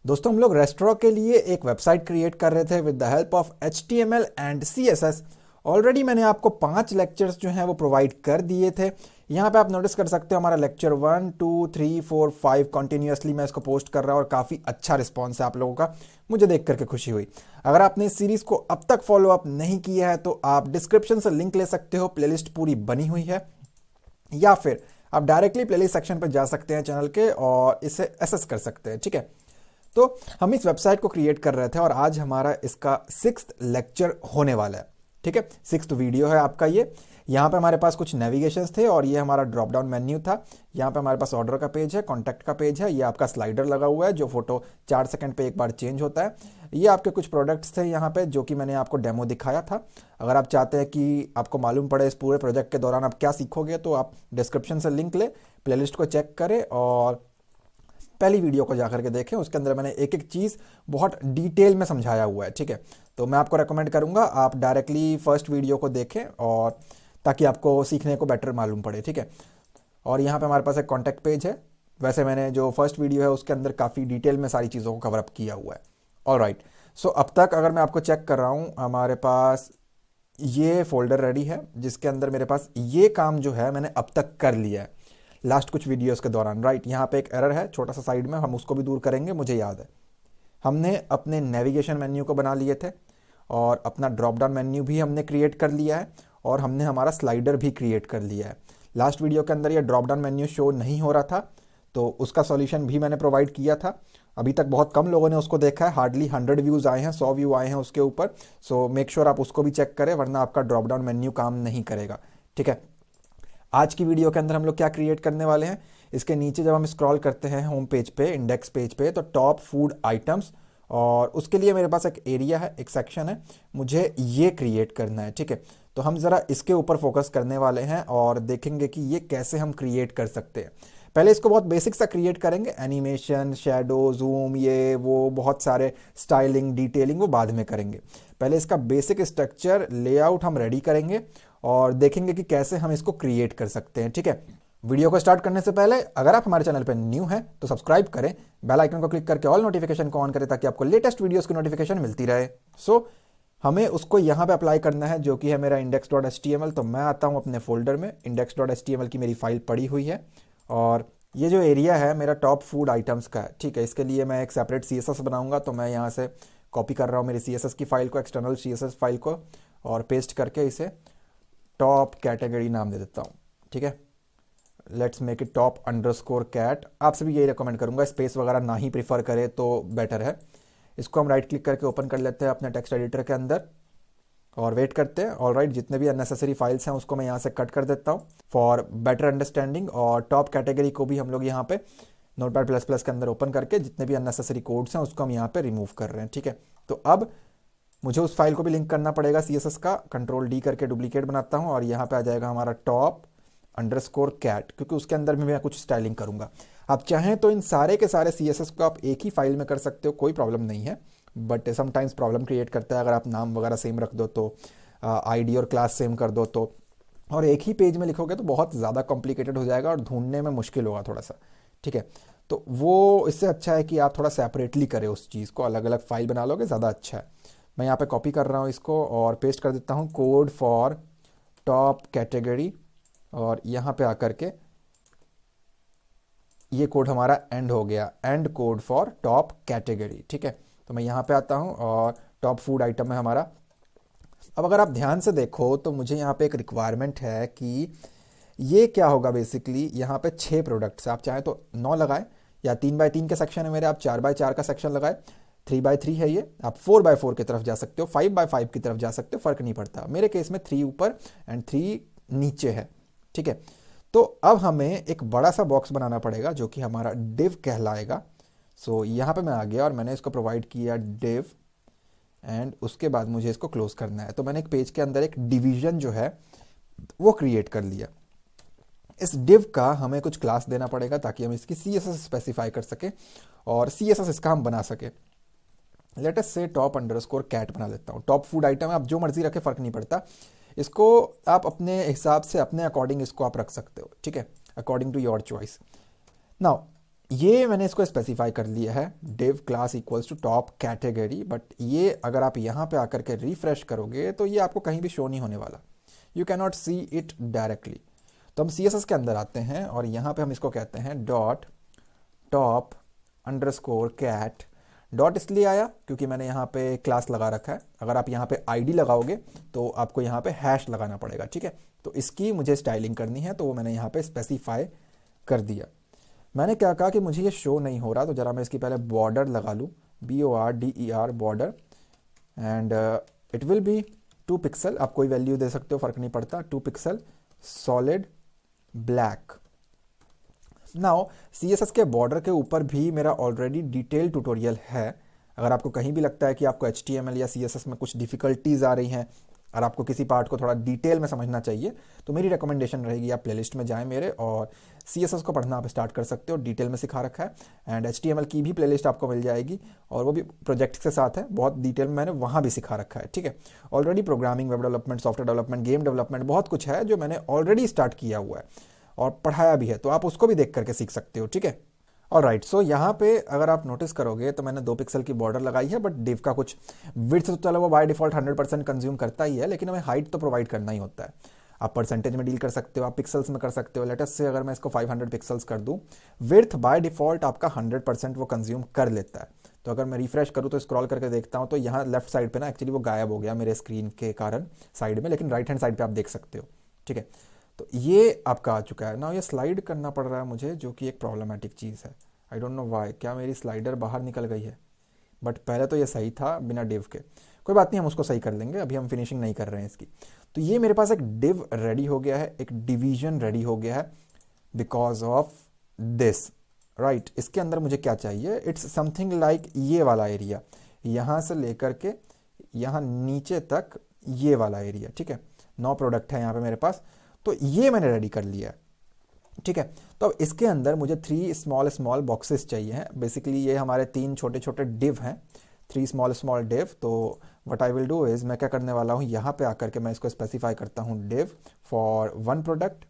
दोस्तों हम लोग रेस्टोरेंट के लिए एक वेबसाइट क्रिएट कर रहे थे with the help of HTML and CSS। Already मैंने आपको 5 लेक्चर्स जो हैं वो प्रोवाइड कर दिए थे। यहाँ पे आप नोटिस कर सकते हो हमारा लेक्चर 1 2 3 4 5 कंटिन्यूअसली मैं इसको पोस्ट कर रहा हूँ और काफ़ी अच्छा रिस्पॉन्स है आप लोगों का, मुझे देख करके खुशी हुई। अगर आपने इस सीरीज़ को अब तक फॉलो अप नहीं किया है तो आप डिस्क्रिप्शन से लिंक ले सकते हो, प्लेलिस्ट पूरी बनी हुई है, या फिर आप डायरेक्टली प्लेलिस्ट सेक्शन पर जा सकते हैं चैनल के और इसे एसेस कर सकते हैं। ठीक है, तो हम इस वेबसाइट को क्रिएट कर रहे थे और आज हमारा इसका 6th लेक्चर होने वाला है। ठीक है, 6th वीडियो है आपका ये। यहाँ पे हमारे पास कुछ नेविगेशंस थे और ये हमारा ड्रॉप डाउन मेन्यू था। यहाँ पे हमारे पास ऑर्डर का पेज है, कॉन्टैक्ट का पेज है, ये आपका स्लाइडर लगा हुआ है जो फोटो 4 सेकंड पे एक बार चेंज होता है। ये आपके कुछ प्रोडक्ट्स थे यहाँ पे जो कि मैंने आपको डेमो दिखाया था। अगर आप चाहते हैं कि आपको मालूम पड़े इस पूरे प्रोजेक्ट के दौरान आप क्या सीखोगे तो आप डिस्क्रिप्शन से लिंक ले, प्लेलिस्ट को चेक करें और पहली वीडियो को जाकर के देखें। उसके अंदर मैंने एक एक चीज़ बहुत डिटेल में समझाया हुआ है। ठीक है, तो मैं आपको रेकमेंड करूंगा आप डायरेक्टली फर्स्ट वीडियो को देखें और ताकि आपको सीखने को बेटर मालूम पड़े। ठीक है, और यहाँ पे हमारे पास एक कॉन्टैक्ट पेज है। वैसे मैंने जो फर्स्ट वीडियो है उसके अंदर काफ़ी डिटेल में सारी चीज़ों को कवर अप किया हुआ है। ऑलराइट, सो अब तक अगर मैं आपको चेक कर रहा हूँ, हमारे पास ये फोल्डर रेडी है जिसके अंदर मेरे पास ये काम जो है मैंने अब तक कर लिया है लास्ट कुछ वीडियोस के दौरान। राइट, यहाँ पे एक एरर है छोटा सा साइड में, हम उसको भी दूर करेंगे। मुझे याद है हमने अपने नेविगेशन मेन्यू को बना लिए थे और अपना ड्रॉप डाउन मेन्यू भी हमने क्रिएट कर लिया है और हमने हमारा स्लाइडर भी क्रिएट कर लिया है। लास्ट वीडियो के अंदर ये ड्रॉप डाउन मेन्यू शो नहीं हो रहा था तो उसका सॉल्यूशन भी मैंने प्रोवाइड किया था। अभी तक बहुत कम लोगों ने उसको देखा है, हार्डली 100 व्यूज़ आए हैं, 100 व्यू आए हैं उसके ऊपर। सो मेक श्योर आप उसको भी चेक करें वरना आपका ड्रॉप डाउन मेन्यू काम नहीं करेगा। ठीक है, आज की वीडियो के अंदर हम लोग क्या क्रिएट करने वाले हैं, इसके नीचे जब हम स्क्रॉल करते हैं होम पेज पे, इंडेक्स पेज पे, तो टॉप फूड आइटम्स, और उसके लिए मेरे पास एक एरिया है, एक सेक्शन है, मुझे ये क्रिएट करना है। ठीक है, तो हम ज़रा इसके ऊपर फोकस करने वाले हैं और देखेंगे कि ये कैसे हम क्रिएट कर सकते हैं। पहले इसको बहुत बेसिक सा क्रिएट करेंगे, एनिमेशन, शैडो, जूम, ये वो बहुत सारे स्टाइलिंग, डिटेलिंग वो बाद में करेंगे। पहले इसका बेसिक स्ट्रक्चर, लेआउट हम रेडी करेंगे और देखेंगे कि कैसे हम इसको क्रिएट कर सकते हैं। ठीक है, वीडियो को स्टार्ट करने से पहले अगर आप हमारे चैनल पर न्यू हैं तो सब्सक्राइब करें, बेल आइकन को क्लिक करके ऑल नोटिफिकेशन को ऑन करें ताकि आपको लेटेस्ट वीडियोस की नोटिफिकेशन मिलती रहे। सो हमें उसको यहाँ पे अप्लाई करना है जो कि है मेरा index.html। तो मैं आता हूँ अपने फोल्डर में, index.html की मेरी फाइल पड़ी हुई है और ये जो एरिया है मेरा टॉप फूड आइटम्स का है। ठीक है, इसके लिए मैं एक सेपरेट CSS बनाऊंगा, तो मैं यहाँ से कॉपी कर रहा हूँ मेरी CSS की फाइल को, एक्सटर्नल CSS फाइल को, और पेस्ट करके इसे टॉप कैटेगरी नाम दे देता हूँ। ठीक है, let's make it top underscore cat. आपसे भी यही रिकमेंड करूँगा, स्पेस वगैरह ना ही प्रीफर करें तो बेटर है। इसको हम राइट क्लिक करके ओपन कर लेते हैं अपने टेक्स्ट एडिटर के अंदर और वेट करते हैं। ऑलराइट, जितने भी अननेसेसरी फाइल्स हैं उसको मैं यहाँ से कट कर देता हूँ फॉर बेटर अंडरस्टैंडिंग। और टॉप कैटेगरी को भी हम लोग यहाँ पे नोटपैड प्लस प्लस के अंदर ओपन करके जितने भी अननेसेसरी कोड्स हैं उसको हम यहाँ पे रिमूव कर रहे हैं। ठीक है, तो अब मुझे उस फाइल को भी लिंक करना पड़ेगा CSS का, Ctrl+D करके डुप्लीकेट बनाता हूँ और यहाँ पे आ जाएगा हमारा टॉप अंडरस्कोर कैट, क्योंकि उसके अंदर भी मैं कुछ स्टाइलिंग करूँगा। आप चाहें तो इन सारे के सारे CSS को आप एक ही फाइल में कर सकते हो, कोई प्रॉब्लम नहीं है, बट समटाइम्स प्रॉब्लम क्रिएट करता है अगर आप नाम वगैरह सेम रख दो तो, ID और क्लास सेम कर दो तो, और एक ही पेज में लिखोगे तो बहुत ज़्यादा कॉम्प्लिकेटेड हो जाएगा और ढूंढने में मुश्किल होगा थोड़ा सा। ठीक है, तो वो इससे अच्छा है कि आप थोड़ा सेपरेटली करें उस चीज़ को, अलग अलग फाइल बना लोगे ज़्यादा अच्छा है। मैं यहाँ पे कॉपी कर रहा हूँ इसको और पेस्ट कर देता हूँ कोड फॉर टॉप कैटेगरी, और यहाँ पे आकर के ये कोड हमारा एंड हो गया, and code for top category. ठीक है, तो मैं यहाँ पे आता हूँ और टॉप फूड आइटम है हमारा। अब अगर आप ध्यान से देखो तो मुझे यहाँ पे एक रिक्वायरमेंट है कि ये क्या होगा, बेसिकली यहाँ पे 6 प्रोडक्ट्स, आप चाहे तो 9 लगाए, या 3x3 के सेक्शन है मेरे, आप 4x4 का सेक्शन लगाए, 3x3 है ये, आप 4x4 की तरफ जा सकते हो, 5x5 की तरफ जा सकते हो, फर्क नहीं पड़ता। मेरे केस में 3 ऊपर एंड 3 नीचे है। ठीक है, तो अब हमें एक बड़ा सा बॉक्स बनाना पड़ेगा जो कि हमारा div कहलाएगा। सो यहाँ पे मैं आ गया और मैंने इसको प्रोवाइड किया div, एंड उसके बाद मुझे इसको क्लोज करना है। तो मैंने एक पेज के अंदर एक डिवीजन जो है वो क्रिएट कर लिया। इस div का हमें कुछ क्लास देना पड़ेगा ताकि हम इसकी CSS स्पेसिफाई कर सके और CSS इसका हम बना सके। लेट अस से टॉप अंडरस्कोर कैट बना लेता हूँ। टॉप फूड आइटम है, आप जो मर्जी रखे फर्क नहीं पड़ता, इसको आप अपने हिसाब से अपने अकॉर्डिंग इसको आप रख सकते हो। ठीक है, according to your choice. Now ये मैंने इसको स्पेसिफाई कर लिया है div class equals to top category, but ये अगर आप यहाँ पे आकर के रिफ्रेश करोगे तो ये आपको कहीं भी शो नहीं होने वाला, you can not see it directly. तो हम CSS के अंदर आते हैं और यहाँ पे हम इसको कहते हैं dot top underscore cat. Dot इसलिए आया क्योंकि मैंने यहाँ पे क्लास लगा रखा है, अगर आप यहाँ पे ID लगाओगे तो आपको यहाँ पे हैश लगाना पड़ेगा, ठीक है। तो इसकी मुझे स्टाइलिंग करनी है, तो वो मैंने यहाँ पे स्पेसिफाई कर दिया। मैंने क्या कहा कि मुझे ये शो नहीं हो रहा, तो जरा मैं इसकी पहले बॉर्डर लगा लूँ, BORDER border, and it will be 2 pixel. आप कोई वैल्यू दे सकते हो, फर्क नहीं पड़ता, 2 pixel solid black. Now CSS के बॉर्डर के ऊपर भी मेरा ऑलरेडी डिटेल ट्यूटोरियल है। अगर आपको कहीं भी लगता है कि आपको HTML या CSS में कुछ डिफिकल्टीज आ रही हैं और आपको किसी पार्ट को थोड़ा डिटेल में समझना चाहिए, तो मेरी रिकमेंडेशन रहेगी आप प्लेलिस्ट में जाएं मेरे और CSS को पढ़ना आप स्टार्ट कर सकते हो, डिटेल में सिखा रखा है। एंड HTML की भी प्लेलिस्ट आपको मिल जाएगी और वो भी प्रोजेक्ट के साथ है, बहुत डिटेल में मैंने वहाँ भी सिखा रखा है, ठीक है। Already programming, web development, software development, game development, बहुत कुछ है जो मैंने ऑलरेडी स्टार्ट किया हुआ है और पढ़ाया भी है, तो आप उसको भी देख करके सीख सकते हो, ठीक है। ऑलराइट, सो यहाँ पे अगर आप नोटिस करोगे तो मैंने 2 पिक्सल की बॉर्डर लगाई है, बट div का कुछ विड्थ तो चलो वो बाय डिफॉल्ट 100% कंज्यूम करता ही है, लेकिन हमें हाइट तो प्रोवाइड करना ही होता है। आप परसेंटेज में डील कर सकते हो, आप पिक्सल्स में कर सकते हो। लेटेस्ट से अगर मैं इसको 500 पिक्सल्स कर दूं, विड्थ बाय डिफॉल्ट आपका 100% वो कंज्यूम कर लेता है। तो अगर मैं रिफ्रेश करूँ तो स्क्रॉल करके देखता हूँ तो यहाँ लेफ्ट साइड पे ना एक्चुअली वो गायब हो गया मेरे स्क्रीन के कारण साइड में, लेकिन राइट हैंड साइड पे आप देख सकते हो, ठीक है। तो ये आपका आ चुका है ना। ये स्लाइड करना पड़ रहा है मुझे, जो कि एक प्रॉब्लमेटिक चीज़ है। आई डोंट नो वाई, क्या मेरी स्लाइडर बाहर निकल गई है, बट पहले तो ये सही था बिना डिव के। कोई बात नहीं, हम उसको सही कर लेंगे, अभी हम फिनिशिंग नहीं कर रहे हैं इसकी। तो ये मेरे पास एक डिव रेडी हो गया है, एक डिवीजन रेडी हो गया है बिकॉज ऑफ दिस, राइट। इसके अंदर मुझे क्या चाहिए, इट्स समथिंग लाइक ये वाला एरिया, यहाँ से लेकर के यहाँ नीचे तक ये वाला एरिया, ठीक है। 9 प्रोडक्ट है यहाँ पे मेरे पास, तो ये मैंने रेडी कर लिया है, ठीक है। तो अब इसके अंदर मुझे 3 स्मॉल बॉक्सेस चाहिए हैं। बेसिकली ये हमारे 3 छोटे छोटे डिव हैं, 3 स्मॉल डिव। तो what I will do is, मैं क्या करने वाला हूँ, यहाँ पे आकर के मैं इसको स्पेसिफाई करता हूँ डिव फॉर 1 प्रोडक्ट,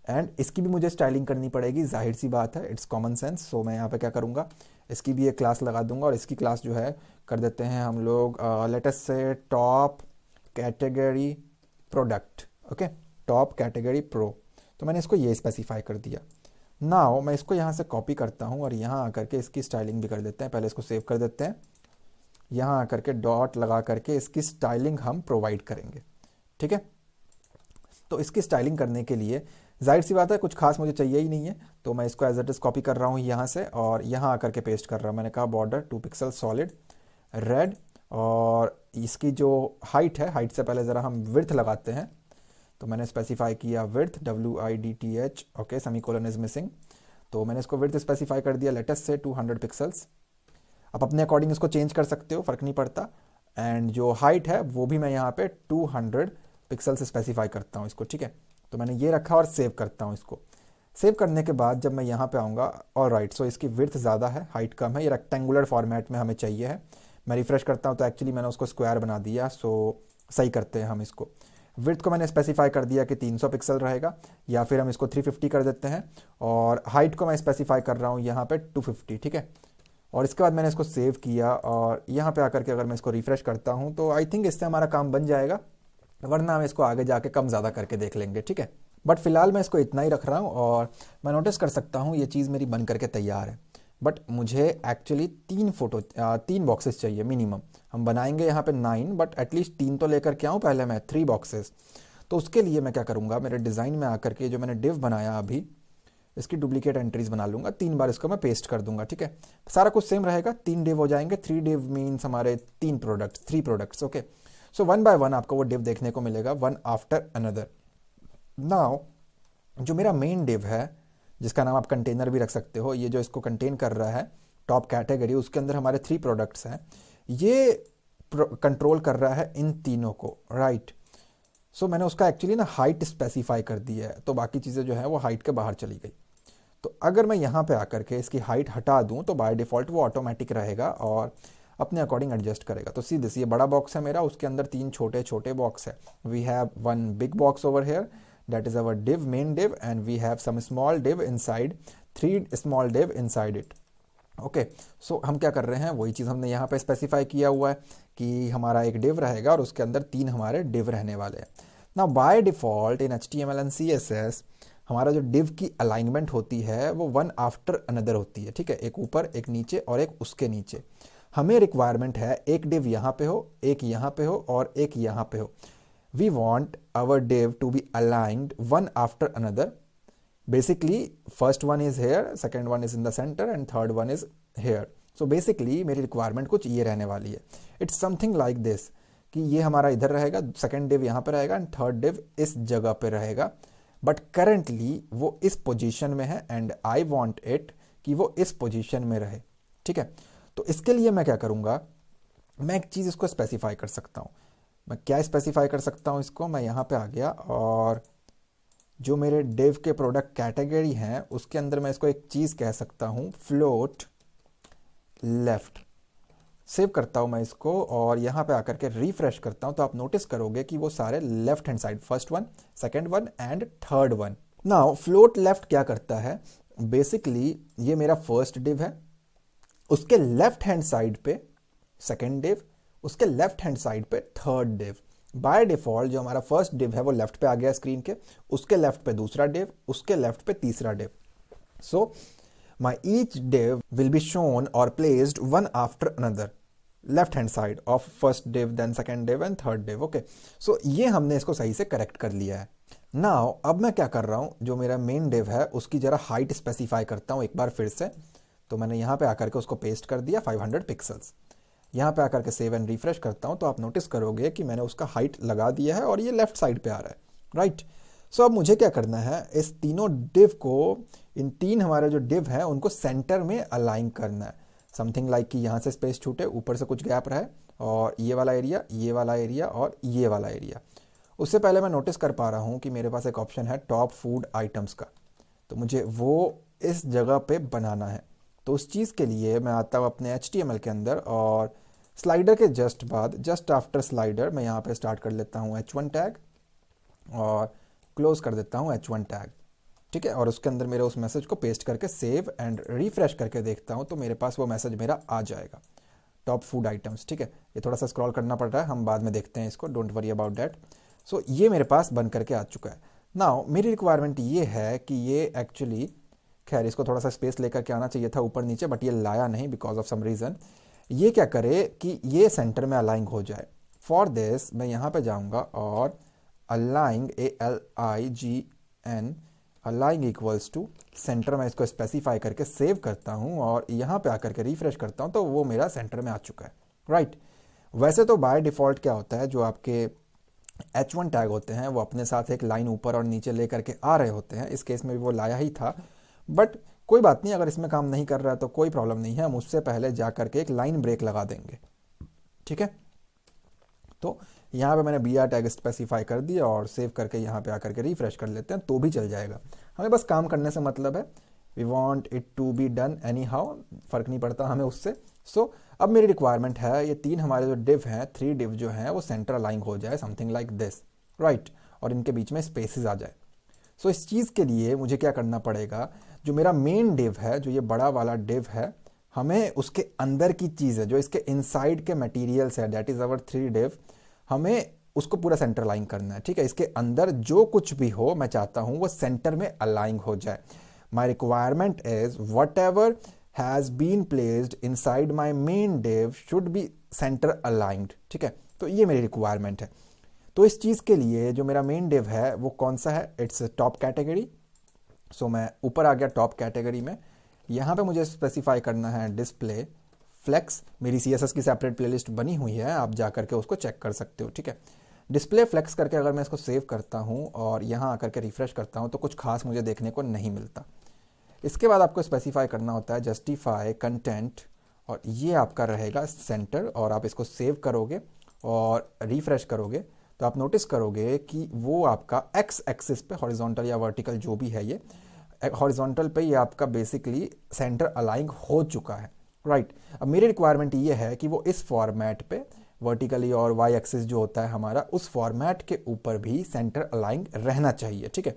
एंड इसकी भी मुझे स्टाइलिंग करनी पड़ेगी, जाहिर सी बात है, इट्स कॉमन सेंस। सो मैं यहाँ पे क्या करूँगा, इसकी भी एक क्लास लगा दूंगा और इसकी क्लास जो है कर देते हैं हम लोग लेटेस्ट से top category product, okay, top category pro. तो मैंने इसको ये स्पेसिफाई कर दिया। नाउ मैं इसको यहाँ से कॉपी करता हूँ और यहाँ आकर के इसकी स्टाइलिंग भी कर देते हैं। पहले इसको सेव कर देते हैं, यहाँ आकर के डॉट लगा करके इसकी स्टाइलिंग हम प्रोवाइड करेंगे, ठीक है। तो इसकी स्टाइलिंग करने के लिए जाहिर सी बात है कुछ खास मुझे चाहिए ही नहीं है, तो मैं इसको एज इट इज कॉपी कर रहा हूँ यहाँ से और यहाँ आकर के पेस्ट कर रहा हूँ। मैंने कहा बॉर्डर 2 पिक्सल सॉलिड रेड, और इसकी जो हाइट है, हाइट से पहले ज़रा हम विड्थ लगाते हैं। तो मैंने स्पेसिफाई किया width, WIDTH, okay, semicolon is missing. तो मैंने इसको विड्थ स्पेसिफाई कर दिया लेटेस्ट से 200 पिक्सल्स। आप अपने अकॉर्डिंग इसको चेंज कर सकते हो, फर्क नहीं पड़ता। एंड जो हाइट है वो भी मैं यहाँ पे 200 पिक्सल्स स्पेसिफाई करता हूँ इसको, ठीक है। तो मैंने ये रखा और सेव करता हूँ इसको। सेव करने के बाद जब मैं यहाँ पे आऊँगा, ऑलराइट, सो इसकी विड्थ ज़्यादा है, हाइट कम है, ये रेक्टेंगुलर फॉर्मेट में हमें चाहिए है। मैं रिफ्रेश करता हूँ तो एक्चुअली मैंने उसको स्क्वायर बना दिया, सो सही करते हैं हम इसको। विड्थ को मैंने स्पेसिफाई कर दिया कि 300 पिक्सल रहेगा, या फिर हम इसको 350 कर देते हैं, और हाइट को मैं स्पेसिफाई कर रहा हूँ यहाँ पे 250, ठीक है। और इसके बाद मैंने इसको सेव किया और यहाँ पे आकर के अगर मैं इसको रिफ्रेश करता हूँ तो आई थिंक इससे हमारा काम बन जाएगा, वरना हम इसको आगे जाके कम ज़्यादा करके देख लेंगे, ठीक है। बट फिलहाल मैं इसको इतना ही रख रहा हूँ और मैं नोटिस कर सकता हूँ ये चीज़ मेरी बन करके तैयार है। बट मुझे एक्चुअली 3 बॉक्सेस चाहिए मिनिमम। हम बनाएंगे यहाँ पे 9, बट एटलीस्ट 3 तो लेकर के आऊँ पहले मैं, 3 बॉक्सेस। तो उसके लिए मैं क्या करूँगा, मेरे डिज़ाइन में आकर के जो मैंने डिव बनाया अभी, इसकी डुप्लीकेट एंट्रीज बना लूँगा, 3 बार इसको मैं पेस्ट कर दूंगा, ठीक है। सारा कुछ सेम रहेगा, 3 डिव हो जाएंगे। 3 डिव मीन्स हमारे 3 प्रोडक्ट्स, ओके। सो 1 बाय 1 आपको वो डिव देखने को मिलेगा, वन आफ्टर अनदर। नाउ जो मेरा मेन डिव है, जिसका नाम आप कंटेनर भी रख सकते हो, ये जो इसको कंटेन कर रहा है टॉप कैटेगरी, उसके अंदर हमारे 3 प्रोडक्ट्स हैं, ये कंट्रोल कर रहा है इन तीनों को, राइट। सो मैंने उसका एक्चुअली ना हाइट स्पेसिफाई कर दी है, तो बाकी चीज़ें जो है वो हाइट के बाहर चली गई। तो अगर मैं यहाँ पे आकर के इसकी हाइट हटा दूँ तो बाय डिफ़ॉल्ट वो ऑटोमेटिक रहेगा और अपने अकॉर्डिंग एडजस्ट करेगा। तो सी दिस, ये बड़ा बॉक्स है मेरा, उसके अंदर 3 छोटे छोटे बॉक्स है। We have 1 big box over here, that is our div, main div, and we have some small div inside 3 small div inside it. Okay, so हम क्या कर रहे हैं, वही चीज़ हमने यहाँ पे स्पेसिफाई किया हुआ है कि हमारा एक डिव रहेगा और उसके अंदर 3 हमारे डिव रहने वाले हैं। ना by default in HTML and CSS हमारा जो डिव की अलाइनमेंट होती है वो वन आफ्टर अनदर होती है, ठीक है, एक ऊपर एक नीचे और एक उसके नीचे। हमें रिक्वायरमेंट है एक डिव यहाँ पे हो, एक यहाँ पे हो और एक यहाँ पे हो। We want our div to be aligned one after another. Basically first one is here, second one is in the center and third one is here. So basically मेरी रिक्वायरमेंट कुछ ये रहने वाली है। इट्स समथिंग लाइक दिस कि ये हमारा इधर रहेगा, सेकेंड डिव यहाँ पे रहेगा एंड थर्ड डिव इस जगह पे रहेगा, बट करेंटली वो इस पोजीशन में है एंड आई वांट इट कि वो इस पोजीशन में रहे, ठीक है। तो इसके लिए मैं क्या करूँगा, मैं एक चीज़ इसको स्पेसिफाई कर सकता हूँ। मैं क्या स्पेसिफाई कर सकता हूँ इसको, मैं यहाँ पे आ गया और जो मेरे डिव के प्रोडक्ट कैटेगरी हैं उसके अंदर मैं इसको एक चीज़ कह सकता हूँ, फ्लोट लेफ्ट। सेव करता हूँ मैं इसको और यहाँ पे आकर के रिफ्रेश करता हूँ तो आप नोटिस करोगे कि वो सारे left hand side, first one, second one and third one. Now float left क्या करता है, बेसिकली ये मेरा फर्स्ट डिव है, उसके लेफ्ट हैंड साइड पे सेकेंड डिव, उसके लेफ्ट हैंड साइड पे थर्ड डिव। बाय डिफॉल्ट जो हमारा फर्स्ट डिव है वो लेफ्ट पे आ गया स्क्रीन के, उसके लेफ्ट पे दूसरा डिव, उसके लेफ्ट पे तीसरा div. So my each div will be shown और placed one after another, left hand side of first div, then second div and third div. Okay, so ये हमने इसको सही से करेक्ट कर लिया है। नाउ अब मैं क्या कर रहा हूँ, जो मेरा मेन डिव है उसकी जरा हाइट स्पेसिफाई करता हूँ एक बार फिर से। तो मैंने यहाँ पे आकर के उसको पेस्ट कर दिया 500 पिक्सल्स। यहाँ पे आकर के सेव एंड रिफ्रेश करता हूँ तो आप नोटिस करोगे कि मैंने उसका हाइट लगा दिया है और ये लेफ्ट साइड पे आ रहा है, राइट। सो अब मुझे क्या करना है, इस तीनों डिव को, इन 3 हमारे जो डिव हैं उनको सेंटर में अलाइन करना है। समथिंग लाइक कि यहाँ से स्पेस छूटे, ऊपर से कुछ गैप रहे और ये वाला एरिया, ये वाला एरिया और ये वाला एरिया। उससे पहले मैं नोटिस कर पा रहा हूँ कि मेरे पास एक ऑप्शन है टॉप फूड आइटम्स का, तो मुझे वो इस जगह पे बनाना है। तो उस चीज़ के लिए मैं आता हूँ अपने HTML के अंदर और स्लाइडर के जस्ट बाद, जस्ट आफ्टर स्लाइडर, मैं यहाँ पे स्टार्ट कर लेता हूँ H1 टैग और क्लोज कर देता हूँ H1 टैग, ठीक है। और उसके अंदर मेरे उस मैसेज को पेस्ट करके सेव एंड रिफ्रेश करके देखता हूँ तो मेरे पास वो मैसेज मेरा आ जाएगा, टॉप फूड आइटम्स, ठीक है। ये थोड़ा सा स्क्रॉल करना पड़ रहा है, हम बाद में देखते हैं इसको, डोंट वरी अबाउट दैट। सो ये मेरे पास बन करके आ चुका है। नाउ मेरी रिक्वायरमेंट ये है कि ये एक्चुअली, खैर इसको थोड़ा सा स्पेस लेकर के आना चाहिए था ऊपर नीचे, बट ये लाया नहीं बिकॉज ऑफ सम रीज़न। ये क्या करे कि ये सेंटर में अलाइन हो जाए। फॉर दिस मैं यहाँ पे जाऊँगा और align, ALIGN, align equals to centre, मैं इसको स्पेसिफाई करके सेव करता हूँ और यहाँ पे आकर के रिफ्रेश करता हूँ तो वो मेरा सेंटर में आ चुका है, राइट। वैसे तो बाय डिफ़ॉल्ट क्या होता है, जो आपके H1 टैग होते हैं वो अपने साथ एक लाइन ऊपर और नीचे ले करके आ रहे होते हैं। इस केस में भी वो लाया ही था, बट कोई बात नहीं, अगर इसमें काम नहीं कर रहा है तो कोई प्रॉब्लम नहीं है, हम उससे पहले जा करके एक लाइन ब्रेक लगा देंगे, ठीक है। तो यहाँ पे मैंने BR टैग स्पेसिफाई कर दिया और सेव करके यहाँ पे आकर के रिफ्रेश कर लेते हैं तो भी चल जाएगा। हमें बस काम करने से मतलब है, we want it to be done anyhow, फ़र्क नहीं पड़ता हमें उससे। सो अब मेरी रिक्वायरमेंट है ये 3 हमारे जो डिव हैं, 3 डिव जो हैं वो सेंटर अलाइन हो जाए, समथिंग लाइक दिस, राइट, और इनके बीच में स्पेसेस आ जाए। सो इस चीज़ के लिए मुझे क्या करना पड़ेगा, जो मेरा मेन डिव है, जो ये बड़ा वाला डिव है, हमें उसके अंदर की चीज़ है, जो इसके इनसाइड के मटेरियल्स है, दैट इज़ आवर 3 डिव, हमें उसको पूरा सेंटर अलाइन करना है, ठीक है। इसके अंदर जो कुछ भी हो मैं चाहता हूँ वो सेंटर में अलाइन हो जाए। My requirement is whatever has been placed inside my main div should be centre aligned, ठीक है। तो ये मेरी रिक्वायरमेंट है। तो इस चीज़ के लिए जो मेरा मेन डिव है वो कौन सा है, इट्स टॉप कैटेगरी। सो मैं ऊपर आ गया टॉप कैटेगरी में, यहाँ पे मुझे स्पेसिफाई करना है डिस्प्ले फ्लेक्स। मेरी CSS की सेपरेट प्लेलिस्ट बनी हुई है, आप जा करके उसको चेक कर सकते हो, ठीक है। डिस्प्ले फ्लेक्स करके अगर मैं इसको सेव करता हूँ और यहाँ आकर के रिफ्रेश करता हूँ तो कुछ खास मुझे देखने को नहीं मिलता। इसके बाद आपको स्पेसिफाई करना होता है जस्टिफाई कंटेंट, और ये आपका रहेगा सेंटर, और आप इसको सेव करोगे और रिफ्रेश करोगे तो आप नोटिस करोगे कि वो आपका एक्स एक्सिस पे, हॉरिजॉन्टल या वर्टिकल जो भी है, ये हॉरिजॉन्टल पे ये आपका बेसिकली सेंटर अलाइन हो चुका है, राइट। अब मेरी रिक्वायरमेंट ये है कि वो इस फॉर्मेट पे वर्टिकली और वाई एक्सिस जो होता है हमारा, उस फॉर्मेट के ऊपर भी सेंटर अलाइन रहना चाहिए, ठीक है।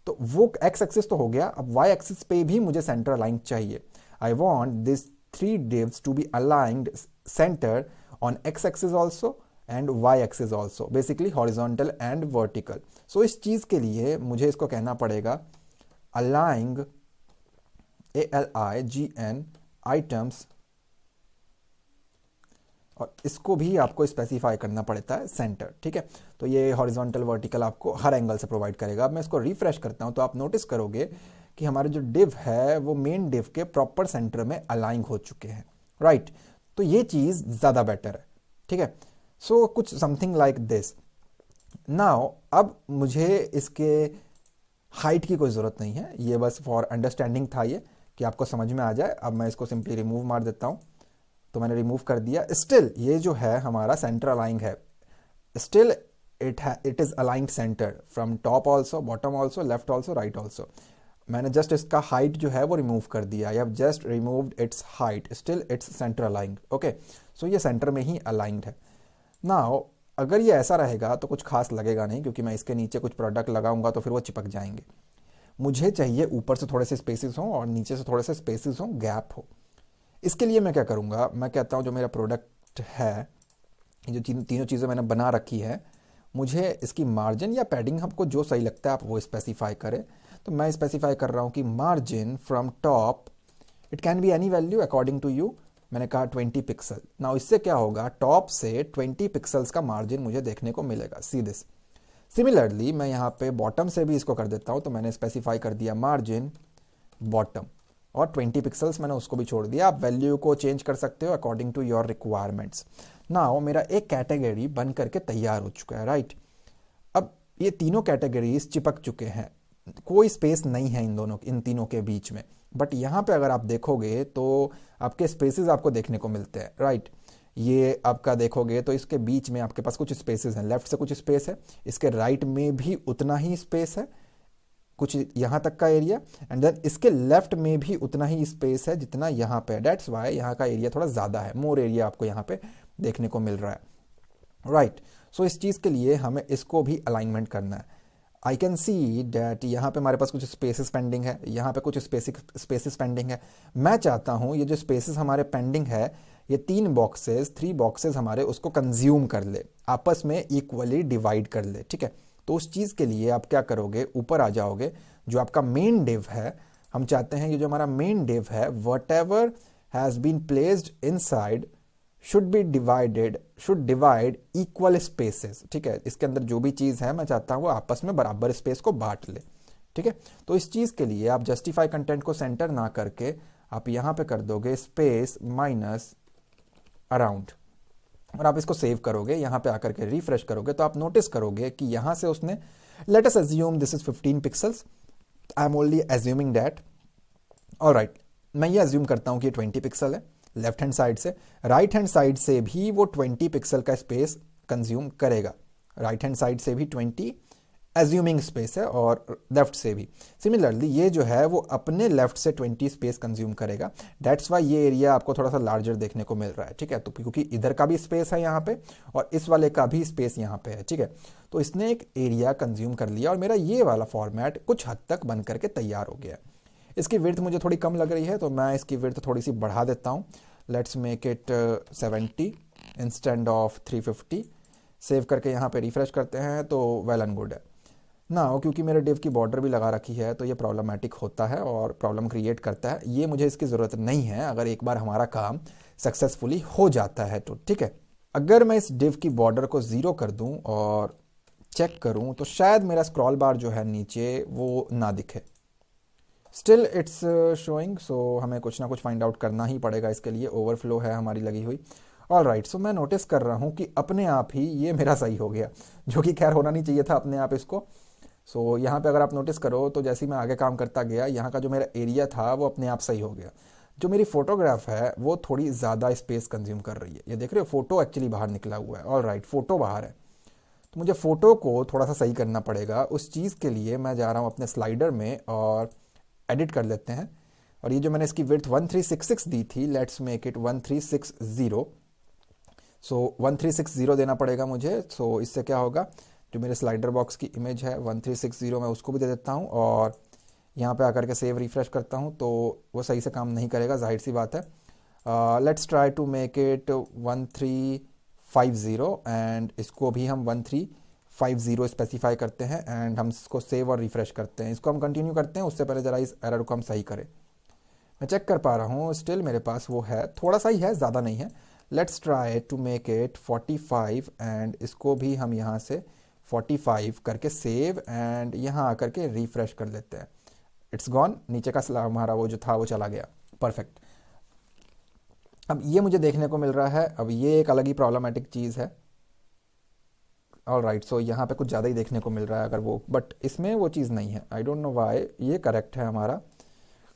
तो वो एक्स एक्सिस तो हो गया, अब वाई एक्सिस पे भी मुझे सेंटर अलाइन चाहिए. I want this 3 divs to be aligned centre on X axis also and Y axis also, basically horizontal and vertical. So इस चीज के लिए मुझे इसको कहना पड़ेगा अलाइंग ALIGN आइटम्स, और इसको भी आपको स्पेसिफाई करना पड़ता है सेंटर. ठीक है, तो ये हॉरिजॉन्टल वर्टिकल आपको हर एंगल से प्रोवाइड करेगा. अब मैं इसको रिफ्रेश करता हूं तो आप नोटिस करोगे कि हमारे जो डिव है वो मेन डिव के प्रॉपर सेंटर में अलाइन हो चुके हैं. राइट, तो ये चीज ज्यादा बेटर है. ठीक है, सो कुछ समथिंग लाइक दिस. नाउ अब मुझे इसके हाइट की कोई जरूरत नहीं है, ये बस फॉर अंडरस्टैंडिंग था ये कि आपको समझ में आ जाए. अब मैं इसको सिंपली रिमूव मार देता हूं, तो मैंने रिमूव कर दिया. स्टिल ये जो है हमारा सेंटर अलाइंग है, still it is aligned centre from top also, bottom also, left also, right also. मैंने जस्ट इसका हाइट जो है वो रिमूव कर दिया. I have just removed its height, still it's centre aligned. Okay, so ये सेंटर में ही अलाइंड है. नाउ अगर ये ऐसा रहेगा तो कुछ खास लगेगा नहीं, क्योंकि मैं इसके नीचे कुछ प्रोडक्ट लगाऊंगा तो फिर वो चिपक जाएंगे. मुझे चाहिए ऊपर से थोड़े से स्पेसेस हों और नीचे से थोड़े से स्पेसेस हों, गैप हो. इसके लिए मैं क्या करूंगा, मैं कहता हूं जो मेरा प्रोडक्ट है, जो तीनों चीज़ें मैंने बना रखी है, मुझे इसकी मार्जिन या पैडिंग आपको जो सही लगता है आप वो स्पेसिफाई करें. तो मैं स्पेसिफाई कर रहा हूं कि margin from top, it can be any value according to you. मैंने कहा 20 पिक्सल. नाउ इससे क्या होगा, टॉप से 20 पिक्सल्स का मार्जिन मुझे देखने को मिलेगा. See this. सिमिलरली मैं यहाँ पे बॉटम से भी इसको कर देता हूँ, तो मैंने स्पेसिफाई कर दिया मार्जिन बॉटम, और 20 पिक्सल्स मैंने उसको भी छोड़ दिया. आप वैल्यू को चेंज कर सकते हो according to your requirements. Now मेरा एक कैटेगरी बन करके तैयार हो चुका है. राइट, अब ये तीनों कैटेगरीज चिपक चुके हैं, कोई स्पेस नहीं है इन तीनों के बीच में. बट यहाँ पे अगर आप देखोगे तो आपके स्पेसेस आपको देखने को मिलते हैं. राइट, ये आपका देखोगे तो इसके बीच में आपके पास कुछ स्पेसेस हैं, लेफ्ट से कुछ स्पेस है, इसके राइट में भी उतना ही स्पेस है, कुछ यहाँ तक का एरिया, एंड देन इसके लेफ्ट में भी उतना ही स्पेस है जितना यहाँ पे. डेट्स वाई यहाँ का एरिया थोड़ा ज़्यादा है, मोर एरिया आपको यहाँ पे देखने को मिल रहा है. राइट, सो इस चीज़ के लिए हमें इसको भी अलाइनमेंट करना है. आई कैन सी डैट यहाँ पे हमारे पास कुछ स्पेसेस पेंडिंग है, यहाँ पे कुछ स्पेसेस पेंडिंग है. मैं चाहता हूँ ये जो स्पेसेस हमारे पेंडिंग है, ये 3 बॉक्सेस हमारे उसको कंज्यूम कर ले, आपस में इक्वली डिवाइड कर ले. ठीक है, तो उस चीज़ के लिए आप क्या करोगे, ऊपर आ जाओगे, जो आपका मेन डिव है, हम चाहते हैं ये जो हमारा मेन डिव है, whatever has been placed inside should divide equal spaces. ठीक है, इसके अंदर जो भी चीज़ है मैं चाहता हूँ वो आपस में बराबर स्पेस को बांट ले. ठीक है, तो इस चीज़ के लिए आप जस्टिफाई कंटेंट को सेंटर ना करके आप यहाँ पे कर दोगे स्पेस माइनस अराउंड, और आप इसको सेव करोगे, यहाँ पे आकर के रिफ्रेश करोगे तो आप नोटिस करोगे कि यहाँ से उसने, let us assume this is 15 pixels, I am only assuming that. Alright, मैं ये अज्यूम करता हूँ कि 20 पिक्सल है लेफ्ट हैंड साइड से. राइट हैंड साइड से भी वो 20 पिक्सल का स्पेस कंज्यूम करेगा, राइट हैंड साइड से भी 20 एज्यूमिंग स्पेस है, और लेफ्ट से भी सिमिलरली ये जो है वो अपने लेफ्ट से 20 स्पेस कंज्यूम करेगा. दैट्स वाई ये एरिया आपको थोड़ा सा लार्जर देखने को मिल रहा है. ठीक है, तो क्योंकि इधर का भी स्पेस है यहाँ पे और इस वाले का भी स्पेस यहाँ पे है. ठीक है, तो इसने एक एरिया कंज्यूम कर लिया और मेरा ये वाला फॉर्मेट कुछ हद तक बन करके तैयार हो गया. इसकी विड्थ मुझे थोड़ी कम लग रही है, तो मैं इसकी विड्थ थोड़ी सी बढ़ा देता हूँ. Let's make it 70 instead of 350. Save करके यहाँ पे रिफ्रेश करते हैं तो वेल एंड गुड है ना. क्योंकि मेरे डिव की बॉर्डर भी लगा रखी है तो ये प्रॉब्लमेटिक होता है और प्रॉब्लम क्रिएट करता है. ये मुझे इसकी ज़रूरत नहीं है अगर एक बार हमारा काम सक्सेसफुली हो जाता है तो. ठीक है, अगर मैं इस डिव की बॉर्डर को 0 कर दूं और चेक करूं तो शायद मेरा स्क्रॉल बार जो है नीचे वो ना दिखे. स्टिल इट्स शोइंग, सो हमें कुछ ना कुछ फाइंड आउट करना ही पड़ेगा इसके लिए. ओवरफ्लो है हमारी लगी हुई. ऑलराइट, सो मैं नोटिस कर रहा हूँ कि अपने आप ही ये मेरा सही हो गया, जो कि खैर होना नहीं चाहिए था अपने आप इसको. सो यहाँ पे अगर आप नोटिस करो तो जैसे ही मैं आगे काम करता गया, यहाँ का जो मेरा एरिया था वो अपने आप सही हो गया. जो मेरी फोटोग्राफ है वो थोड़ी ज़्यादा स्पेस कंज्यूम कर रही है. ये देख रहे हो, फोटो एक्चुअली बाहर निकला हुआ है. ऑलराइट, फोटो बाहर है, तो मुझे फोटो को थोड़ा सा सही करना पड़ेगा. उस चीज़ के लिए मैं जा रहा हूँ अपने स्लाइडर में और एडिट कर लेते हैं. और ये जो मैंने इसकी विड्थ 1366 दी थी, लेट्स मेक इट 1360. सो 1360 देना पड़ेगा मुझे. सो इससे क्या होगा, जो मेरे स्लाइडर बॉक्स की इमेज है 1360 मैं उसको भी दे देता हूँ और यहाँ पे आकर के सेव रिफ्रेश करता हूँ तो वो सही से काम नहीं करेगा, जाहिर सी बात है। Let's try to make it 1350 and इसको भी हम 1350 स्पेसिफाई करते हैं एंड हम इसको सेव और रिफ्रेश करते हैं। इसको हम कंटिन्यू करते हैं, उससे पहले ज़रा इस एरर को हम सही करें। मैं चेक कर पा रहा हूँ, स्टिल मेरे पास वो है, थोड़ा सा ही है, ज़्यादा नहीं है। Let's try to make it 45 and इसको भी हम यहाँ से 45 करके सेव एंड यहाँ आकर के रिफ्रेश कर लेते हैं। इट्स गॉन, नीचे का हमारा वो जो था वो चला गया। परफेक्ट। अब ये मुझे देखने को मिल रहा है, अब ये एक अलग ही प्रॉब्लमेटिक चीज़ है। ऑलराइट, सो यहाँ पे कुछ ज़्यादा ही देखने को मिल रहा है अगर वो, बट इसमें वो चीज़ नहीं है। I don't know why. ये करेक्ट है हमारा,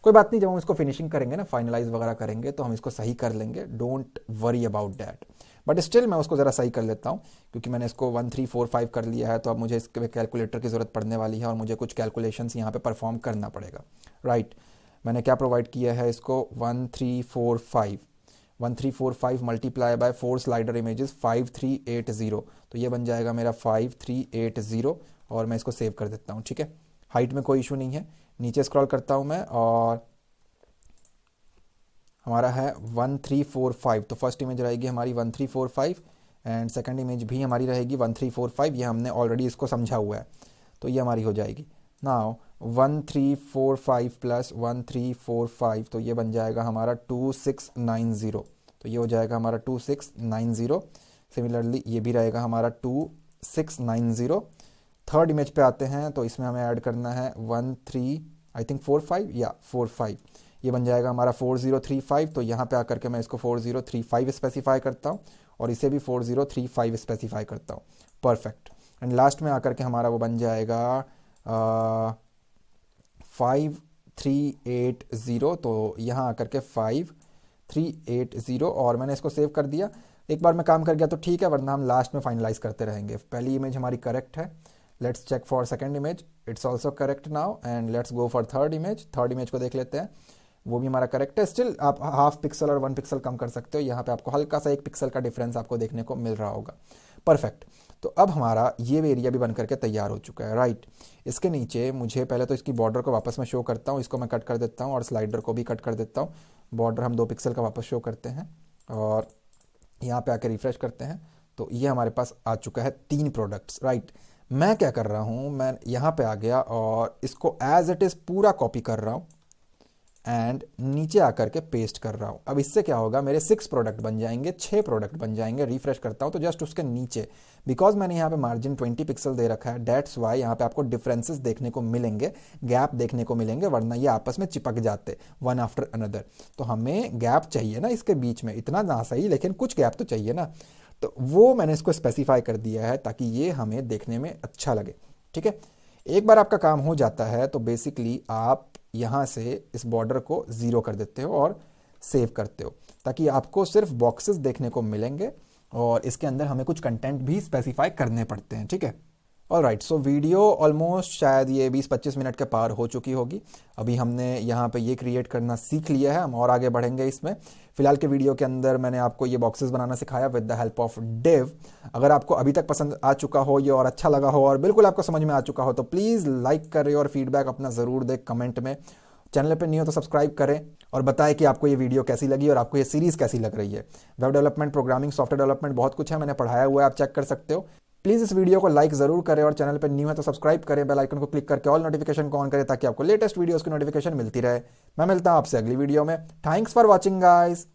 कोई बात नहीं, जब हम इसको फिनिशिंग करेंगे ना, फाइनलाइज वगैरह करेंगे तो हम इसको सही कर लेंगे, don't worry about that. But still मैं उसको ज़रा सही कर लेता हूँ क्योंकि मैंने इसको 1345 कर लिया है, तो अब मुझे इसके कैलकुलेटर की ज़रूरत पड़ने वाली है और मुझे कुछ कैलकुलेशंस यहाँ पे परफॉर्म करना पड़ेगा। राइट, मैंने क्या प्रोवाइड किया है इसको 1345 मल्टीप्लाई बाय 4 स्लाइडर इमेजेस 5380, तो ये बन जाएगा मेरा 5380 और मैं इसको सेव कर देता हूँ। ठीक है, हाइट में कोई इशू नहीं है। नीचे स्क्रॉल करता हूँ मैं और हमारा है 1345, तो फर्स्ट इमेज रहेगी हमारी 1345 एंड सेकंड इमेज भी हमारी रहेगी 1345। ये हमने ऑलरेडी इसको समझा हुआ है, तो ये हमारी हो जाएगी। नाउ 1345 प्लस 1345, तो ये बन जाएगा हमारा 2690, तो ये हो जाएगा हमारा 2690। सिमिलरली ये भी रहेगा हमारा 2690। थर्ड इमेज पे आते हैं, तो इसमें हमें ऐड करना है 45, ये बन जाएगा हमारा 4035, तो यहाँ पे आकर के मैं इसको 4035 स्पेसिफाई करता हूँ और इसे भी 4035 स्पेसिफाई करता हूँ। परफेक्ट। एंड लास्ट में आकर के हमारा वो बन जाएगा 5380, तो यहाँ आकर के 5380 और मैंने इसको सेव कर दिया। एक बार में काम कर गया तो ठीक है, वरना हम लास्ट में फाइनलाइज करते रहेंगे। पहली इमेज हमारी करेक्ट है, let's check for second image, it's also correct now and let's go for third image. Third image को देख लेते हैं, वो भी हमारा करेक्ट है। स्टिल आप हाफ पिक्सल और 1 पिक्सल कम कर सकते हो, यहाँ पे आपको हल्का सा 1 पिक्सल का डिफरेंस आपको देखने को मिल रहा होगा। परफेक्ट, तो अब हमारा ये एरिया भी बन करके तैयार हो चुका है। राइट, इसके नीचे मुझे पहले तो इसकी बॉर्डर को वापस मैं शो करता हूँ, इसको मैं कट कर देता हूँ और स्लाइडर को भी कट कर देता हूँ। बॉर्डर हम 2 पिक्सल का वापस शो करते हैं और यहाँ पे आके रिफ्रेश करते हैं, तो ये हमारे पास आ चुका है 3 प्रोडक्ट्स। राइट, मैं क्या कर रहा हूँ, मैं यहाँ पे आ गया और इसको एज इट इज़ पूरा कॉपी कर रहा हूँ एंड नीचे आकर के पेस्ट कर रहा हूँ। अब इससे क्या होगा, मेरे 6 प्रोडक्ट बन जाएंगे, 6 प्रोडक्ट बन जाएंगे। रिफ्रेश करता हूँ तो जस्ट उसके नीचे, बिकॉज मैंने यहाँ पे मार्जिन 20 पिक्सल दे रखा है, डेट्स वाई यहाँ पे आपको डिफरेंसेस देखने को मिलेंगे, गैप देखने को मिलेंगे, वरना ये आपस में चिपक जाते वन आफ्टर अनदर। तो हमें गैप चाहिए ना इसके बीच में, इतना ना सही लेकिन कुछ गैप तो चाहिए ना, तो वो मैंने इसको स्पेसिफाई कर दिया है ताकि ये हमें देखने में अच्छा लगे। ठीक है, एक बार आपका काम हो जाता है तो बेसिकली आप यहाँ से इस बॉर्डर को 0 कर देते हो और सेव करते हो, ताकि आपको सिर्फ बॉक्सेस देखने को मिलेंगे और इसके अंदर हमें कुछ कंटेंट भी स्पेसिफाई करने पड़ते हैं। ठीक है, ऑलराइट, सो वीडियो ऑलमोस्ट शायद ये 20-25 मिनट के पार हो चुकी होगी। अभी हमने यहाँ पे ये क्रिएट करना सीख लिया है, हम और आगे बढ़ेंगे इसमें। फिलहाल के वीडियो के अंदर मैंने आपको ये बॉक्सेस बनाना सिखाया with the help of div. अगर आपको अभी तक पसंद आ चुका हो ये और अच्छा लगा हो और बिल्कुल आपको समझ में आ चुका हो तो प्लीज़ लाइक करें और फीडबैक अपना ज़रूर दें कमेंट में। चैनल पे नहीं हो तो सब्सक्राइब करें और बताएं कि आपको ये वीडियो कैसी लगी और आपको ये सीरीज़ कैसी लग रही है। Web development, programming, software development, बहुत कुछ है, मैंने पढ़ाया हुआ है, आप चेक कर सकते हो। प्लीज़ इस वीडियो को लाइक ज़रूर करें और चैनल पर न्यू है तो सब्सक्राइब करें, बेल आइकन को क्लिक करके ऑल नोटिफिकेशन को ऑन करें ताकि आपको लेटेस्ट वीडियोस की नोटिफिकेशन मिलती रहे। मैं मिलता हूं आपसे अगली वीडियो में। Thanks for watching guys.